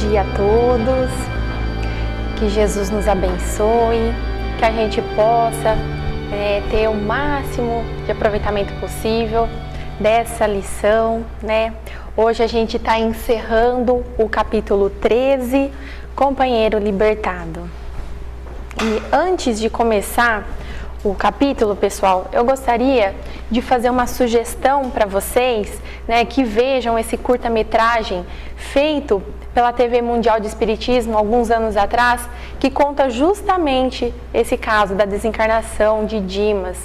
dia a todos, que Jesus nos abençoe, que a gente possa ter o máximo de aproveitamento possível dessa lição, né? Hoje a gente está encerrando o capítulo 13, Companheiro Libertado. E antes de começar o capítulo, pessoal, eu gostaria de fazer uma sugestão para vocês, né, que vejam esse curta-metragem feito pela TV Mundial de Espiritismo alguns anos atrás, que conta justamente esse caso da desencarnação de Dimas.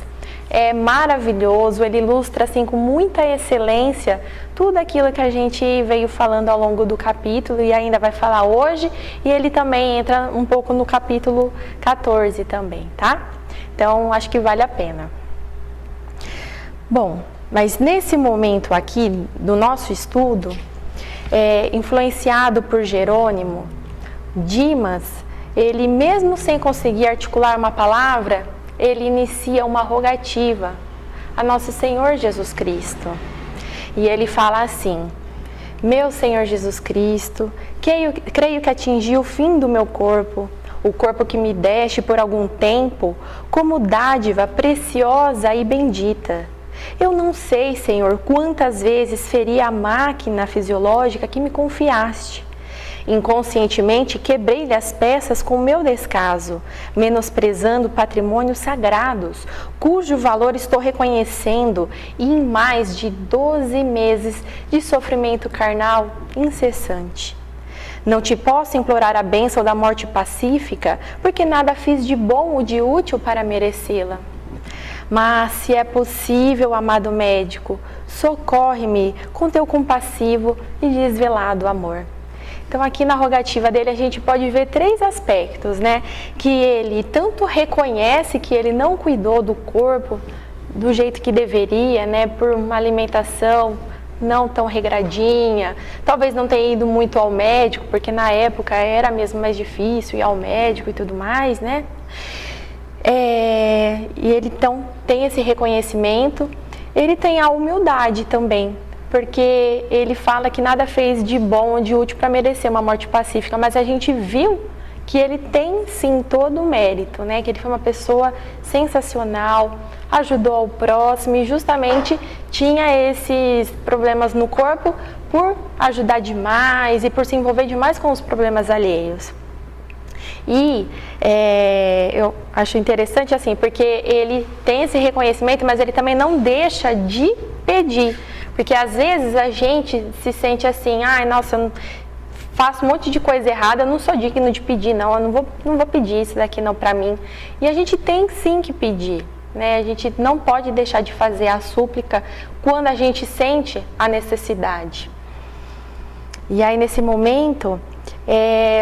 É maravilhoso, ele ilustra assim com muita excelência tudo aquilo que a gente veio falando ao longo do capítulo e ainda vai falar hoje, e ele também entra um pouco no capítulo 14 também, tá? Então, acho que vale a pena. Bom, mas nesse momento aqui do nosso estudo, influenciado por Jerônimo, Dimas, ele mesmo sem conseguir articular uma palavra, ele inicia uma rogativa a Nosso Senhor Jesus Cristo. E ele fala assim: meu Senhor Jesus Cristo, creio que atingi o fim do meu corpo, o corpo que me deste por algum tempo, como dádiva preciosa e bendita. Eu não sei, Senhor, quantas vezes feri a máquina fisiológica que me confiaste. Inconscientemente quebrei-lhe as peças com o meu descaso, menosprezando patrimônios sagrados, cujo valor estou reconhecendo, e em mais de 12 meses de sofrimento carnal incessante. Não te posso implorar a bênção da morte pacífica, porque nada fiz de bom ou de útil para merecê-la. Mas, se é possível, amado médico, socorre-me com teu compassivo e desvelado amor. Então, aqui na rogativa dele, a gente pode ver 3 aspectos, né? Que ele tanto reconhece que ele não cuidou do corpo do jeito que deveria, né? Por uma alimentação não tão regradinha, talvez não tenha ido muito ao médico, porque na época era mesmo mais difícil ir ao médico e tudo mais, né? E ele então tem esse reconhecimento, ele tem a humildade também, porque ele fala que nada fez de bom ou de útil para merecer uma morte pacífica, mas a gente viu que ele tem sim todo o mérito, né? Que ele foi uma pessoa sensacional, ajudou ao próximo e justamente tinha esses problemas no corpo por ajudar demais e por se envolver demais com os problemas alheios. E eu acho interessante assim, porque ele tem esse reconhecimento, mas ele também não deixa de pedir. Porque às vezes a gente se sente assim, ai, nossa, eu faço um monte de coisa errada, eu não sou digno de pedir, não, eu não vou pedir isso daqui não para mim. E a gente tem sim que pedir, né? A gente não pode deixar de fazer a súplica quando a gente sente a necessidade. E aí nesse momento,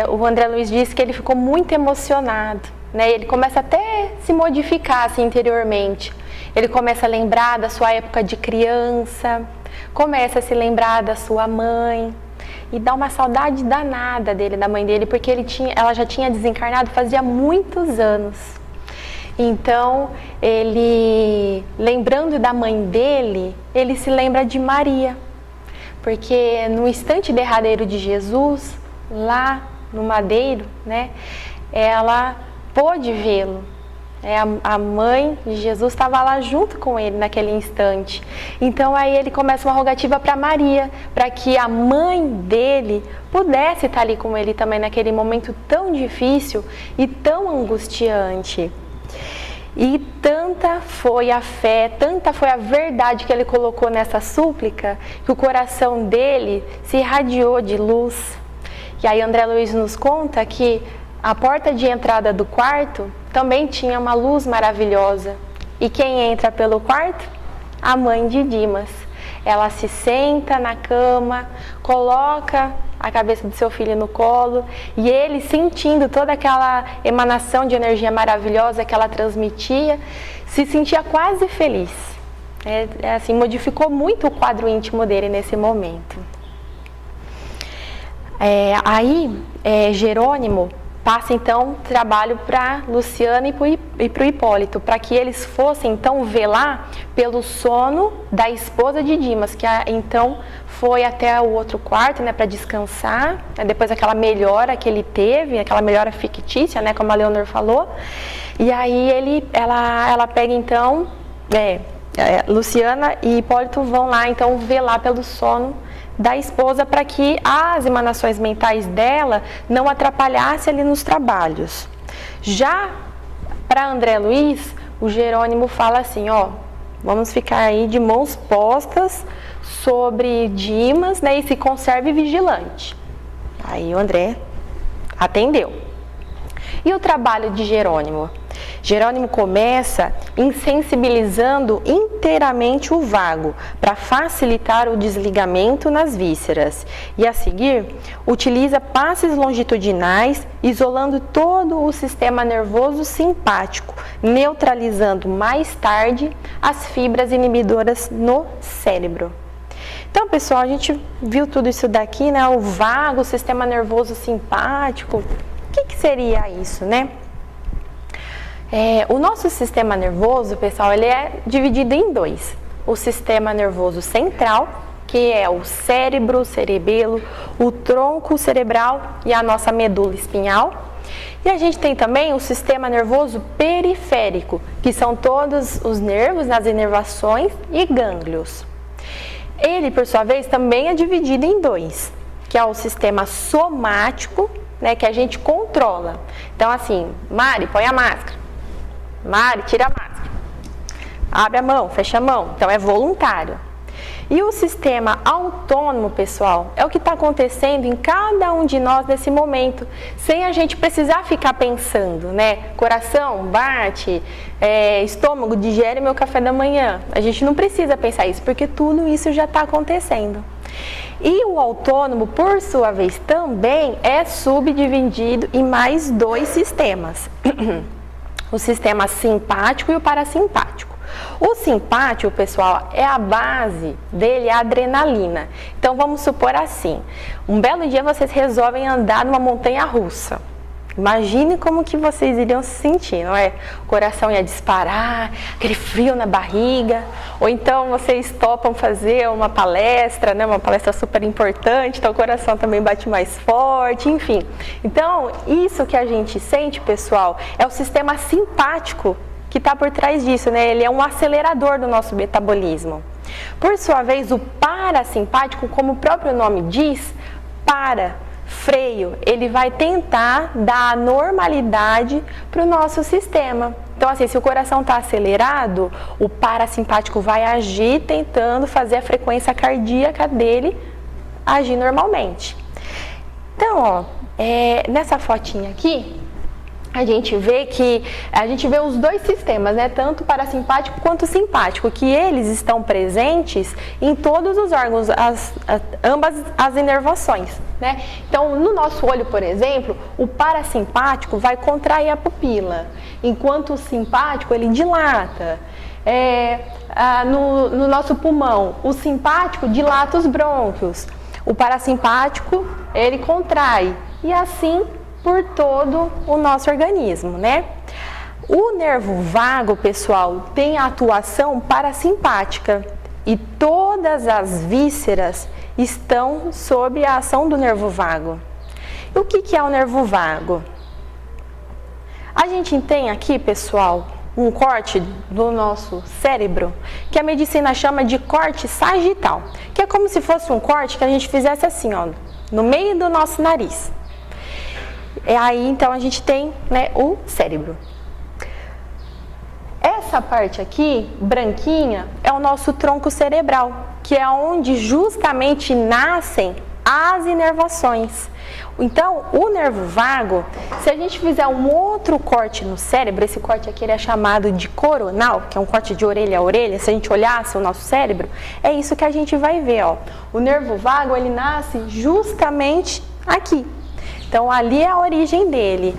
o André Luiz disse que ele ficou muito emocionado, né? Ele começa até a se modificar assim, interiormente. Ele começa a lembrar da sua época de criança, começa a se lembrar da sua mãe e dá uma saudade danada dele, da mãe dele, porque ela já tinha desencarnado fazia muitos anos. Então, ele, lembrando da mãe dele, ele se lembra de Maria, porque no instante derradeiro de Jesus, lá no madeiro, né, ela pôde vê-lo. A mãe de Jesus estava lá junto com ele naquele instante. Então aí ele começa uma rogativa para Maria, para que a mãe dele pudesse estar ali com ele também naquele momento tão difícil e tão angustiante. E tanta foi a fé, tanta foi a verdade que ele colocou nessa súplica, que o coração dele se irradiou de luz. E aí André Luiz nos conta que a porta de entrada do quarto também tinha uma luz maravilhosa. E quem entra pelo quarto? A mãe de Dimas. Ela se senta na cama, coloca a cabeça do seu filho no colo e ele, sentindo toda aquela emanação de energia maravilhosa que ela transmitia, se sentia quase feliz. Assim, modificou muito o quadro íntimo dele nesse momento. Jerônimo passa então trabalho para Luciana e para o Hipólito, para que eles fossem então velar pelo sono da esposa de Dimas, que então foi até o outro quarto, né, para descansar, né, depois daquela melhora que ele teve, aquela melhora fictícia, né, como a Leonor falou. E aí ela pega então, Luciana e Hipólito vão lá então velar pelo sono da esposa, para que as emanações mentais dela não atrapalhassem ali nos trabalhos. Já para André Luiz, o Jerônimo fala assim, ó, vamos ficar aí de mãos postas sobre Dimas, né, e se conserve vigilante. Aí o André atendeu. E o trabalho de Jerônimo? Jerônimo começa insensibilizando inteiramente o vago para facilitar o desligamento nas vísceras e, a seguir, utiliza passes longitudinais, isolando todo o sistema nervoso simpático, neutralizando mais tarde as fibras inibidoras no cérebro. Então, pessoal, a gente viu tudo isso daqui, né? O vago, o sistema nervoso simpático. O que seria isso, né? O nosso sistema nervoso, pessoal, ele é dividido em dois. O sistema nervoso central, que é o cérebro, o cerebelo, o tronco cerebral e a nossa medula espinhal. E a gente tem também o sistema nervoso periférico, que são todos os nervos, as inervações e gânglios. Ele, por sua vez, também é dividido em dois, que é o sistema somático, né, que a gente controla. Então, assim, Mari, põe a máscara. Mari, tira a máscara. Abre a mão, fecha a mão. Então, é voluntário. E o sistema autônomo, pessoal, é o que está acontecendo em cada um de nós nesse momento, sem a gente precisar ficar pensando, né? Coração bate, estômago digere meu café da manhã. A gente não precisa pensar isso, porque tudo isso já está acontecendo. E o autônomo, por sua vez, também é subdividido em mais dois sistemas. O sistema simpático e o parasimpático. O simpático, pessoal, é a base dele, a adrenalina. Então, vamos supor assim, um belo dia vocês resolvem andar numa montanha russa. Imagine como que vocês iriam se sentir, não é? O coração ia disparar, aquele frio na barriga. Ou então vocês topam fazer uma palestra, né? Uma palestra super importante, então o coração também bate mais forte, enfim. Então, isso que a gente sente, pessoal, é o sistema simpático que está por trás disso, né? Ele é um acelerador do nosso metabolismo. Por sua vez, o parasimpático, como o próprio nome diz, freio, ele vai tentar dar a normalidade para o nosso sistema. Então, assim, se o coração está acelerado, o parasimpático vai agir tentando fazer a frequência cardíaca dele agir normalmente. Então, ó, nessa fotinha aqui, a gente vê os dois sistemas, né? Tanto parasimpático quanto simpático, que eles estão presentes em todos os órgãos, ambas as inervações, né? Então, no nosso olho, por exemplo, o parasimpático vai contrair a pupila, enquanto o simpático ele dilata. No nosso pulmão, o simpático dilata os brônquios, o parasimpático ele contrai, e assim por todo o nosso organismo, né? O nervo vago, pessoal, tem a atuação parasimpática e todas as vísceras estão sob a ação do nervo vago. E o que é o nervo vago? A gente tem aqui, pessoal, um corte do nosso cérebro que a medicina chama de corte sagital, que é como se fosse um corte que a gente fizesse assim, ó, no meio do nosso nariz. Aí, então, a gente tem, né, o cérebro. Essa parte aqui, branquinha, é o nosso tronco cerebral, que é onde justamente nascem as inervações. Então, o nervo vago, se a gente fizer um outro corte no cérebro, esse corte aqui ele é chamado de coronal, que é um corte de orelha a orelha, se a gente olhasse o nosso cérebro, é isso que a gente vai ver, ó. O nervo vago, ele nasce justamente aqui. Então, ali é a origem dele.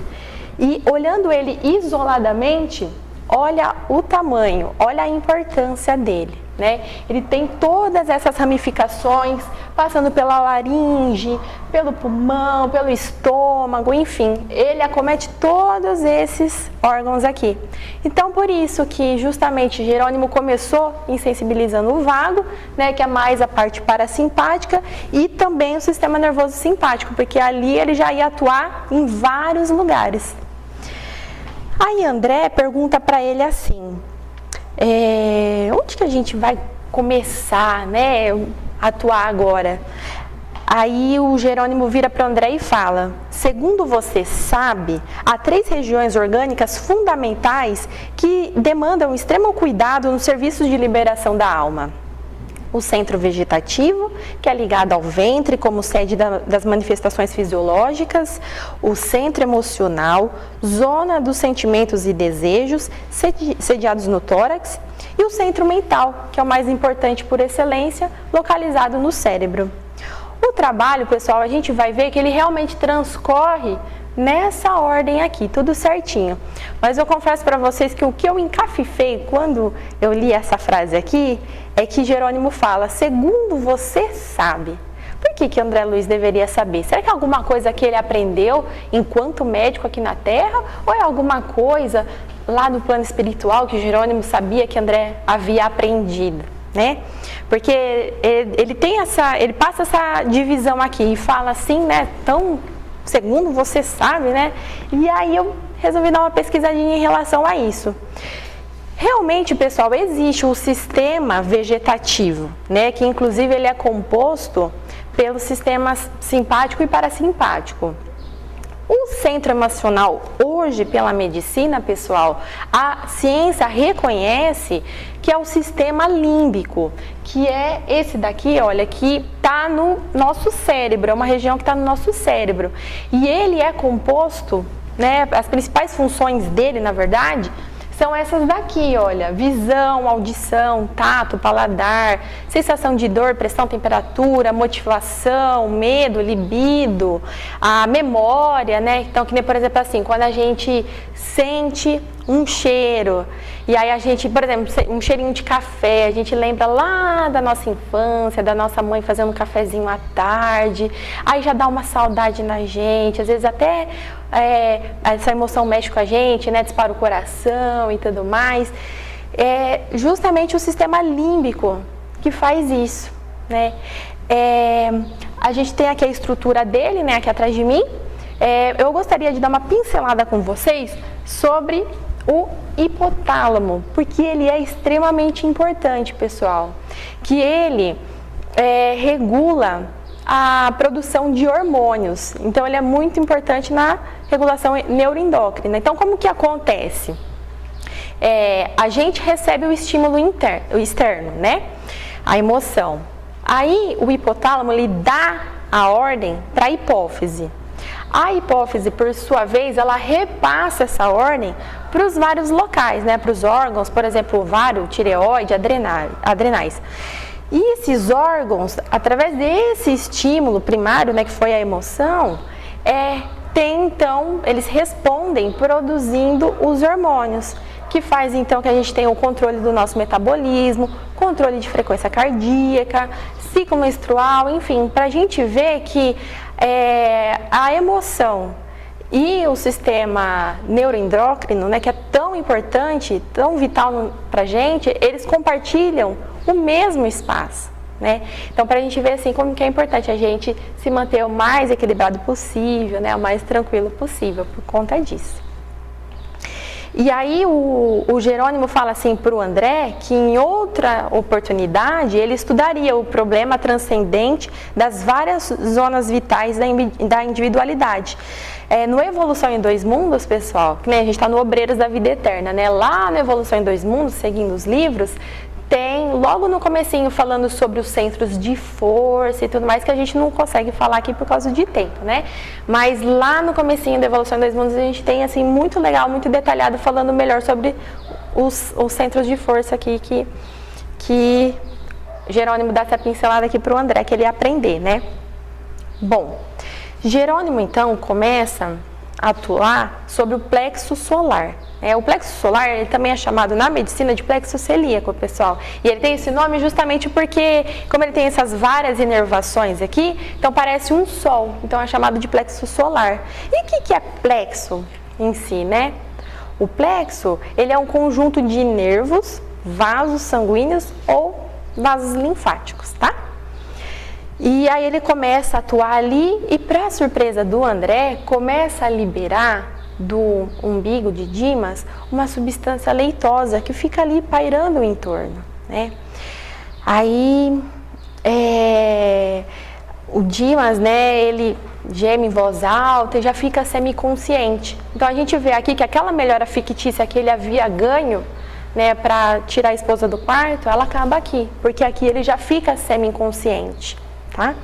E olhando ele isoladamente, olha o tamanho, olha a importância dele. né? Ele tem todas essas ramificações, passando pela laringe, pelo pulmão, pelo estômago, enfim, ele acomete todos esses órgãos aqui. Então, por isso que justamente Jerônimo começou insensibilizando o vago, né, que é mais a parte parasimpática, e também o sistema nervoso simpático, porque ali ele já ia atuar em vários lugares. Aí André pergunta para ele assim, onde que a gente vai começar, né, a atuar agora? Aí o Jerônimo vira para o André e fala, segundo você sabe, há 3 regiões orgânicas fundamentais que demandam extremo cuidado nos serviços de liberação da alma. O centro vegetativo, que é ligado ao ventre como sede das manifestações fisiológicas, o centro emocional, zona dos sentimentos e desejos, sediados no tórax, e o centro mental, que é o mais importante por excelência, localizado no cérebro. O trabalho, pessoal, a gente vai ver que ele realmente transcorre nessa ordem aqui, tudo certinho. Mas eu confesso para vocês que o que eu encafifei quando eu li essa frase aqui é que Jerônimo fala, segundo você sabe. Por que André Luiz deveria saber? Será que é alguma coisa que ele aprendeu enquanto médico aqui na Terra? Ou é alguma coisa lá no plano espiritual que Jerônimo sabia que André havia aprendido, né? Porque ele passa essa divisão aqui e fala assim, né, tão segundo você sabe, né? E aí eu resolvi dar uma pesquisadinha em relação a isso. Realmente, pessoal, existe o sistema vegetativo, né? Que inclusive ele é composto pelos sistemas simpático e parasimpático. O centro emocional, hoje pela medicina, pessoal, a ciência reconhece que é o sistema límbico, que é esse daqui, olha, que está no nosso cérebro, é uma região que está no nosso cérebro. E ele é composto, né, as principais funções dele, na verdade, são essas daqui, olha, visão, audição, tato, paladar, sensação de dor, pressão, temperatura, motivação, medo, libido, a memória, né? Então, que nem, por exemplo, assim, quando a gente sente um cheiro, e aí a gente, por exemplo, um cheirinho de café, a gente lembra lá da nossa infância, da nossa mãe fazendo um cafezinho à tarde, aí já dá uma saudade na gente, às vezes até essa emoção mexe com a gente, né, dispara o coração e tudo mais. É justamente o sistema límbico que faz isso, né? A gente tem aqui a estrutura dele, né, aqui atrás de mim. Eu gostaria de dar uma pincelada com vocês sobre o hipotálamo, porque ele é extremamente importante, pessoal, que ele regula a produção de hormônios, então ele é muito importante na regulação neuroendócrina. Então, como que acontece? A gente recebe o estímulo externo, né? A emoção. Aí o hipotálamo ele dá a ordem para a hipófise. A hipófise, por sua vez, ela repassa essa ordem para os vários locais, né? Para os órgãos, por exemplo, ovário, tireoide, adrenais. E esses órgãos, através desse estímulo primário, né, que foi a emoção, então, eles respondem produzindo os hormônios, que faz então que a gente tenha o controle do nosso metabolismo, controle de frequência cardíaca, ciclo menstrual, enfim, para a gente ver que a emoção e o sistema neuroendócrino, né, que é tão importante, tão vital para a gente, eles compartilham o mesmo espaço, né? Então, para a gente ver assim como que é importante a gente se manter o mais equilibrado possível, né, o mais tranquilo possível por conta disso. E aí o Jerônimo fala assim para o André que em outra oportunidade ele estudaria o problema transcendente das várias zonas vitais da individualidade. No Evolução em Dois Mundos, pessoal, que, né, a gente está no Obreiros da Vida Eterna, né? Lá no Evolução em Dois Mundos, seguindo os livros, tem logo no comecinho falando sobre os centros de força e tudo mais, que a gente não consegue falar aqui por causa de tempo, né? Mas lá no comecinho da Evolução em Dois Mundos a gente tem assim muito legal, muito detalhado, falando melhor sobre os centros de força aqui que Jerônimo dá essa pincelada aqui para o André, que ele ia aprender, né? Bom, Jerônimo então começa atuar sobre o plexo solar. O plexo solar ele também é chamado na medicina de plexo celíaco, pessoal. E ele tem esse nome justamente porque, como ele tem essas várias inervações aqui, então parece um sol. Então é chamado de plexo solar. E o que é plexo em si, né? O plexo, ele é um conjunto de nervos, vasos sanguíneos ou vasos linfáticos, tá? E aí ele começa a atuar ali e, para surpresa do André, começa a liberar do umbigo de Dimas uma substância leitosa que fica ali pairando o entorno, né? Aí o Dimas, né, ele geme em voz alta e já fica semiconsciente. Então a gente vê aqui que aquela melhora fictícia que ele havia ganho, né, para tirar a esposa do quarto, ela acaba aqui, porque aqui ele já fica semi-inconsciente, tá?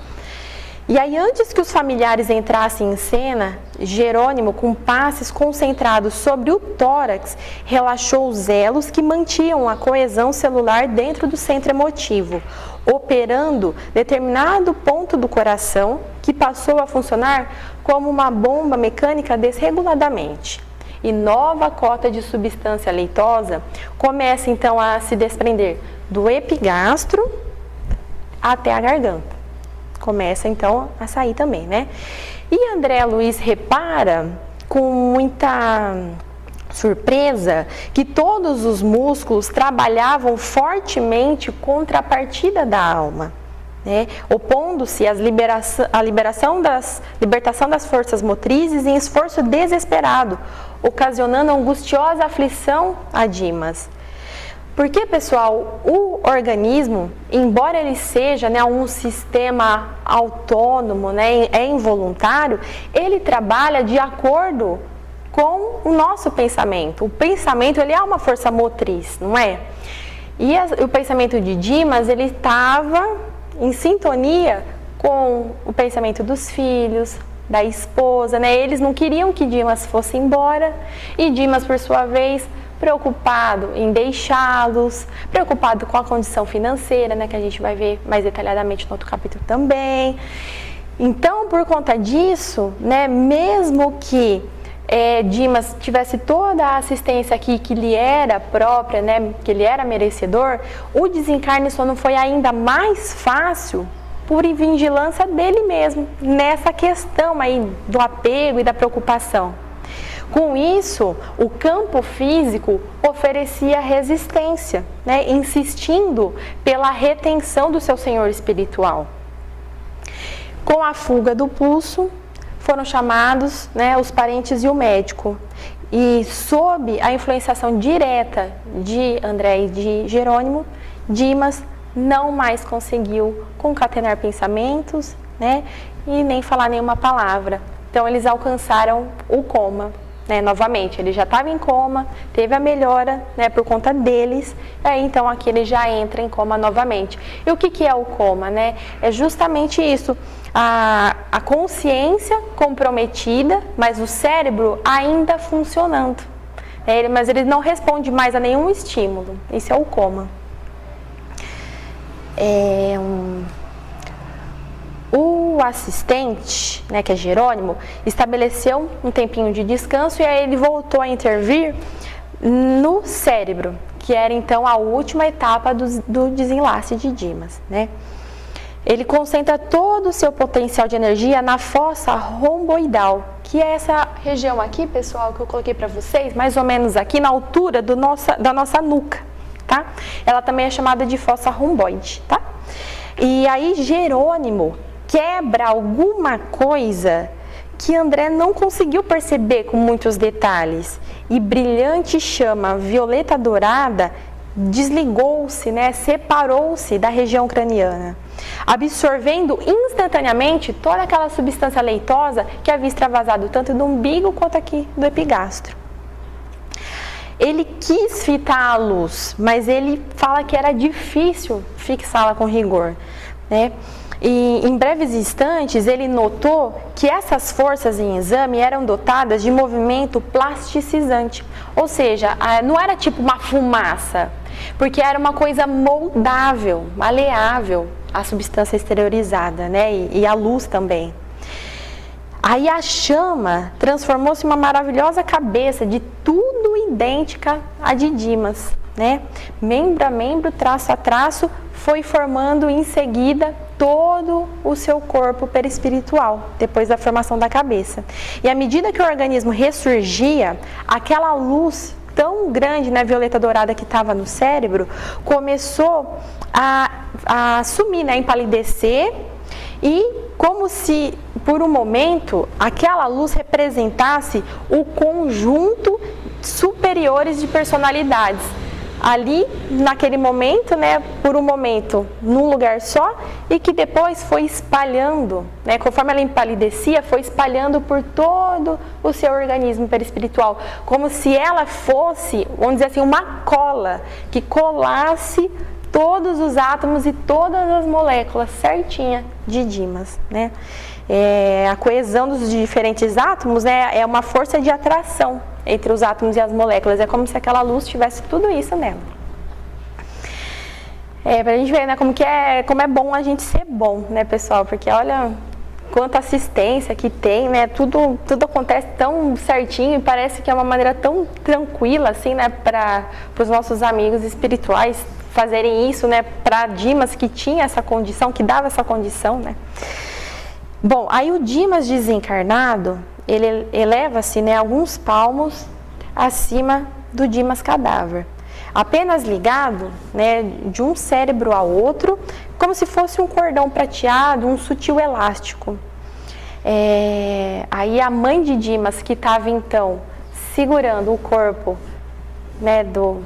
E aí, antes que os familiares entrassem em cena, Jerônimo, com passes concentrados sobre o tórax, relaxou os elos que mantinham a coesão celular dentro do centro emotivo, operando determinado ponto do coração que passou a funcionar como uma bomba mecânica desreguladamente. E nova cota de substância leitosa começa então a se desprender do epigastro até a garganta. Começa então a sair também, né? E André Luiz repara com muita surpresa que todos os músculos trabalhavam fortemente contra a partida da alma, né? Opondo-se à libertação das forças motrizes em esforço desesperado, ocasionando angustiosa aflição a Dimas. Porque, pessoal, o organismo, embora ele seja, né, um sistema autônomo, né, é involuntário, ele trabalha de acordo com o nosso pensamento. O pensamento, ele é uma força motriz, não é? E o pensamento de Dimas, ele estava em sintonia com o pensamento dos filhos, da esposa, né? Eles não queriam que Dimas fosse embora e Dimas, por sua vez, preocupado em deixá-los, preocupado com a condição financeira, né, que a gente vai ver mais detalhadamente no outro capítulo também. Então, por conta disso, né, mesmo que Dimas tivesse toda a assistência aqui que lhe era própria, né, que ele era merecedor, o desencarne só não foi ainda mais fácil por vigilância dele mesmo, nessa questão aí do apego e da preocupação. Com isso, o campo físico oferecia resistência, né, insistindo pela retenção do seu senhor espiritual. Com a fuga do pulso, foram chamados, né, os parentes e o médico. E sob a influenciação direta de André e de Jerônimo, Dimas não mais conseguiu concatenar pensamentos, né, e nem falar nenhuma palavra. Então, eles alcançaram o coma. Né, novamente, ele já estava em coma, teve a melhora, né, por conta deles, e aí então aqui ele já entra em coma novamente. E o que é o coma, né? É justamente isso, a consciência comprometida, mas o cérebro ainda funcionando, né, mas ele não responde mais a nenhum estímulo, isso é o coma. O assistente, né, que é Jerônimo, estabeleceu um tempinho de descanso e aí ele voltou a intervir no cérebro, que era então a última etapa do desenlace de Dimas, né? Ele concentra todo o seu potencial de energia na fossa romboidal, que é essa região aqui, pessoal, que eu coloquei para vocês, mais ou menos aqui na altura da nossa nuca, tá? Ela também é chamada de fossa romboide, tá? E aí Jerônimo quebra alguma coisa que André não conseguiu perceber com muitos detalhes. E brilhante chama violeta dourada desligou-se, né, separou-se da região craniana, absorvendo instantaneamente toda aquela substância leitosa que havia extravasado tanto do umbigo quanto aqui do epigastro. Ele quis fitar a luz, mas ele fala que era difícil fixá-la com rigor, né? E em breves instantes ele notou que essas forças em exame eram dotadas de movimento plasticizante, ou seja, não era tipo uma fumaça, porque era uma coisa moldável, maleável, a substância exteriorizada, né? E a luz também. Aí a chama transformou-se em uma maravilhosa cabeça, de tudo idêntica à de Dimas, né? Membro a membro, traço a traço, foi formando em seguida todo o seu corpo perispiritual, depois da formação da cabeça. E à medida que o organismo ressurgia, aquela luz tão grande, né, violeta dourada que estava no cérebro, começou a sumir, né, a empalidecer, e como se, por um momento, aquela luz representasse o conjunto superiores de personalidades. Ali, naquele momento, né, por um momento, num lugar só, e que depois foi espalhando, né, conforme ela empalidecia, foi espalhando por todo o seu organismo perispiritual, como se ela fosse, vamos dizer assim, uma cola, que colasse todos os átomos e todas as moléculas certinha de Dimas, né? A coesão dos diferentes átomos, né, é uma força de atração entre os átomos e as moléculas. É como se aquela luz tivesse tudo isso nela. Pra gente ver, né, como é bom a gente ser bom, né, pessoal? Porque olha quanta assistência que tem, né? Tudo acontece tão certinho e parece que é uma maneira tão tranquila, assim, né, para os nossos amigos espirituais fazerem isso, né, para Dimas, que tinha essa condição, que dava essa condição, né? Bom, aí o Dimas desencarnado, ele eleva-se, né, alguns palmos acima do Dimas cadáver, apenas ligado, né, de um cérebro ao outro, como se fosse um cordão prateado, um sutil elástico. Aí a mãe de Dimas, que estava então segurando o corpo, né, do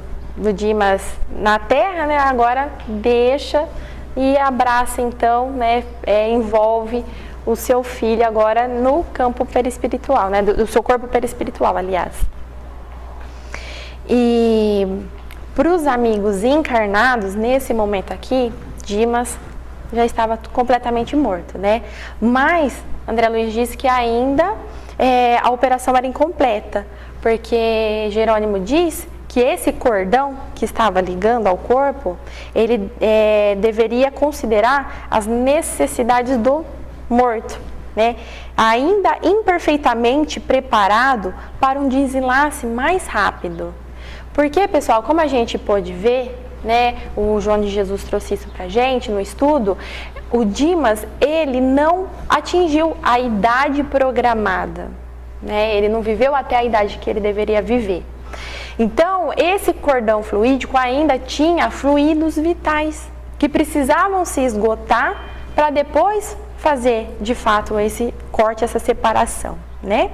Dimas na terra, né, agora deixa e abraça então, né, envolve o seu filho agora no campo perispiritual, né, do seu corpo perispiritual, aliás. E para os amigos encarnados, nesse momento aqui, Dimas já estava completamente morto, né? Mas André Luiz disse que ainda a operação era incompleta, porque Jerônimo diz que esse cordão que estava ligando ao corpo, ele deveria considerar as necessidades do morto, né? Ainda imperfeitamente preparado para um desenlace mais rápido. Porque, pessoal, como a gente pôde ver, né, o João de Jesus trouxe isso pra gente no estudo, o Dimas, ele não atingiu a idade programada, né? Ele não viveu até a idade que ele deveria viver. Então, esse cordão fluídico ainda tinha fluidos vitais que precisavam se esgotar para depois fazer, de fato, esse corte, essa separação, né?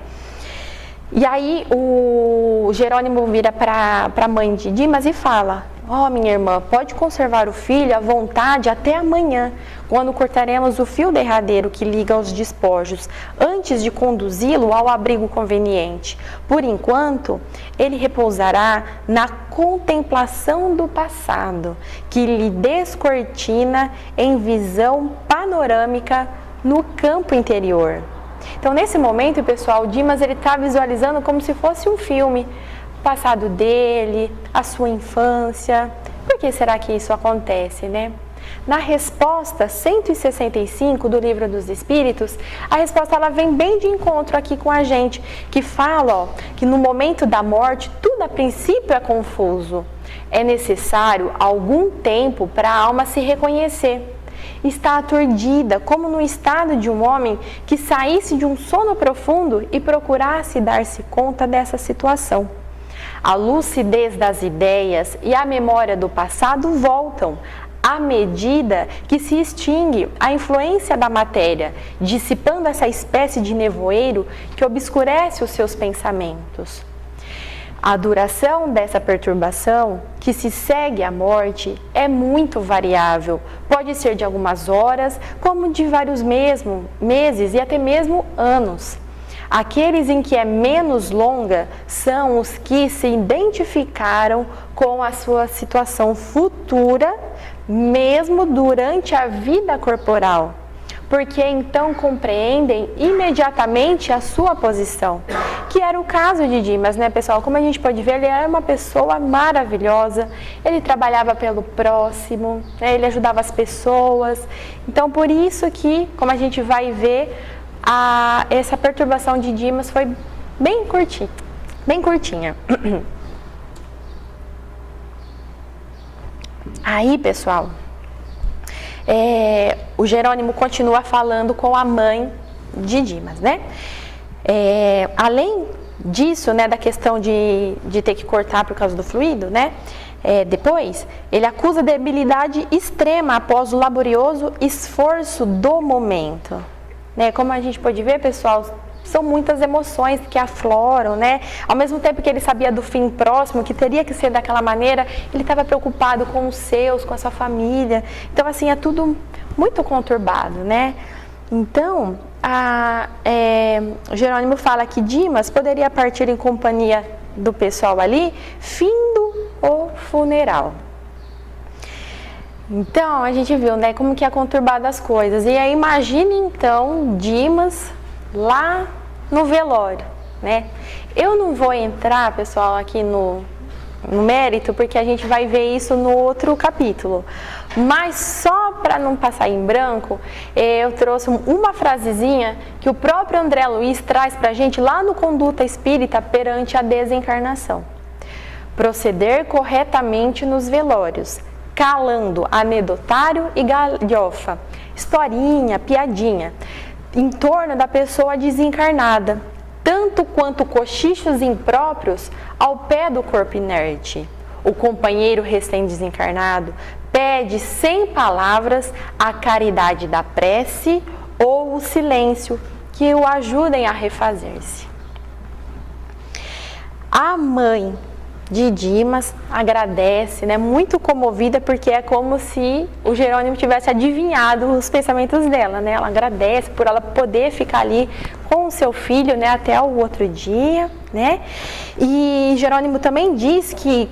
E aí o Jerônimo vira para a mãe de Dimas e fala: ó, minha irmã, pode conservar o filho à vontade até amanhã, quando cortaremos o fio derradeiro que liga os despojos, antes de conduzi-lo ao abrigo conveniente. Por enquanto, ele repousará na contemplação do passado, que lhe descortina em visão panorâmica no campo interior. Então, nesse momento, pessoal, Dimas ele está visualizando como se fosse um filme, o passado dele, a sua infância. Por que será que isso acontece, né? Na resposta 165 do Livro dos Espíritos, a resposta ela vem bem de encontro aqui com a gente, que fala, ó, que no momento da morte tudo a princípio é confuso. É necessário algum tempo para a alma se reconhecer. Está aturdida, como no estado de um homem que saísse de um sono profundo e procurasse dar-se conta dessa situação. A lucidez das ideias e a memória do passado voltam, à medida que se extingue a influência da matéria, dissipando essa espécie de nevoeiro que obscurece os seus pensamentos. A duração dessa perturbação, que se segue à morte, é muito variável. Pode ser de algumas horas, como de vários meses e até mesmo anos. Aqueles em que é menos longa são os que se identificaram com a sua situação futura, mesmo durante a vida corporal, porque então compreendem imediatamente a sua posição, que era o caso de Dimas, né, pessoal? Como a gente pode ver, ele era uma pessoa maravilhosa, ele trabalhava pelo próximo, né, ele ajudava as pessoas. Então, por isso que, como a gente vai ver, essa perturbação de Dimas foi bem curtinha. Aí, pessoal, o Jerônimo continua falando com a mãe de Dimas, né? Além disso, né, da questão de ter que cortar por causa do fluido, né? Depois, ele acusa debilidade extrema após o laborioso esforço do momento. Né? Como a gente pode ver, pessoal, são muitas emoções que afloram, né? Ao mesmo tempo que ele sabia do fim próximo, que teria que ser daquela maneira, ele estava preocupado com os seus, com a sua família. Então, assim, é tudo muito conturbado, né? Então, Jerônimo fala que Dimas poderia partir em companhia do pessoal ali, findo o funeral. Então, a gente viu, né, como que é conturbado as coisas. E aí, imagine, então, Dimas lá no velório, né? Eu não vou entrar, pessoal, aqui no mérito, porque a gente vai ver isso no outro capítulo. Mas só para não passar em branco, eu trouxe uma frasezinha que o próprio André Luiz traz para a gente lá no Conduta Espírita perante a desencarnação. Proceder corretamente nos velórios, calando anedotário e galhofa, historinha, piadinha, em torno da pessoa desencarnada, tanto quanto cochichos impróprios ao pé do corpo inerte. O companheiro recém-desencarnado pede sem palavras a caridade da prece ou o silêncio que o ajudem a refazer-se. A mãe de Dimas agradece, né, muito comovida, porque é como se o Jerônimo tivesse adivinhado os pensamentos dela, né? Ela agradece por ela poder ficar ali com o seu filho, né, até o outro dia, né? E Jerônimo também diz que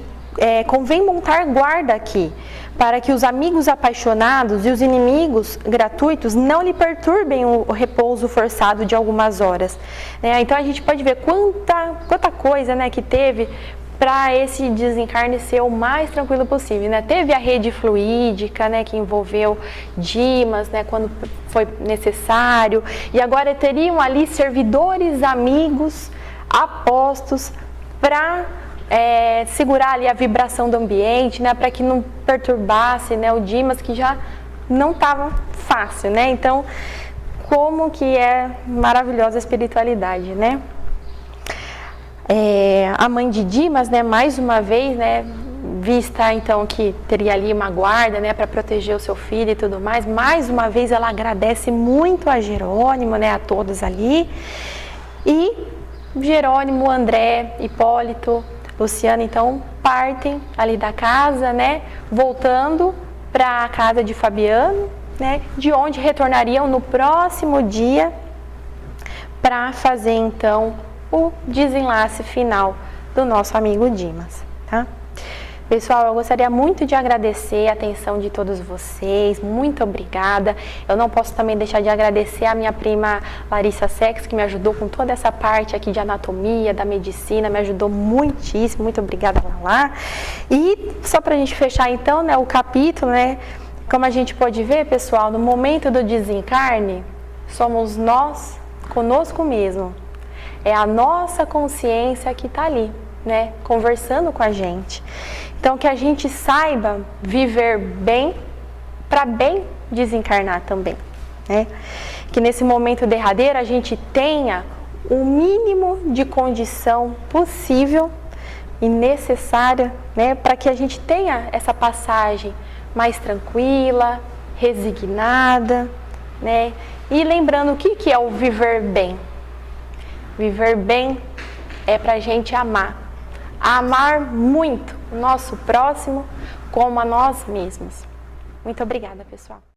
convém montar guarda aqui, para que os amigos apaixonados e os inimigos gratuitos não lhe perturbem o repouso forçado de algumas horas, né? Então a gente pode ver quanta coisa, né, que teve para esse desencarne ser o mais tranquilo possível, né? Teve a rede fluídica, né, que envolveu Dimas, né, quando foi necessário, e agora teriam ali servidores amigos apostos para segurar ali a vibração do ambiente, né, para que não perturbasse, né, o Dimas, que já não estava fácil, né? Então, como que é maravilhosa a espiritualidade, né? A mãe de Dimas, né, mais uma vez, né, vista então que teria ali uma guarda, né, para proteger o seu filho e tudo mais uma vez ela agradece muito a Jerônimo, né, a todos ali. E Jerônimo, André, Hipólito, Luciano, então, partem ali da casa, né, voltando para a casa de Fabiano, né, de onde retornariam no próximo dia para fazer, então, o desenlace final do nosso amigo Dimas, tá? Pessoal, eu gostaria muito de agradecer a atenção de todos vocês, muito obrigada. Eu não posso também deixar de agradecer a minha prima Larissa Sex, que me ajudou com toda essa parte aqui de anatomia, da medicina, me ajudou muitíssimo, muito obrigada, Lala. E só para a gente fechar então, né, o capítulo, né, como a gente pode ver, pessoal, no momento do desencarne, somos nós conosco mesmo. É a nossa consciência que está ali, né, conversando com a gente. Então, que a gente saiba viver bem, para bem desencarnar também, né? Que nesse momento derradeiro a gente tenha o mínimo de condição possível e necessária, né, para que a gente tenha essa passagem mais tranquila, resignada, né? E lembrando o que é o viver bem. Viver bem é para a gente amar muito o nosso próximo como a nós mesmos. Muito obrigada, pessoal.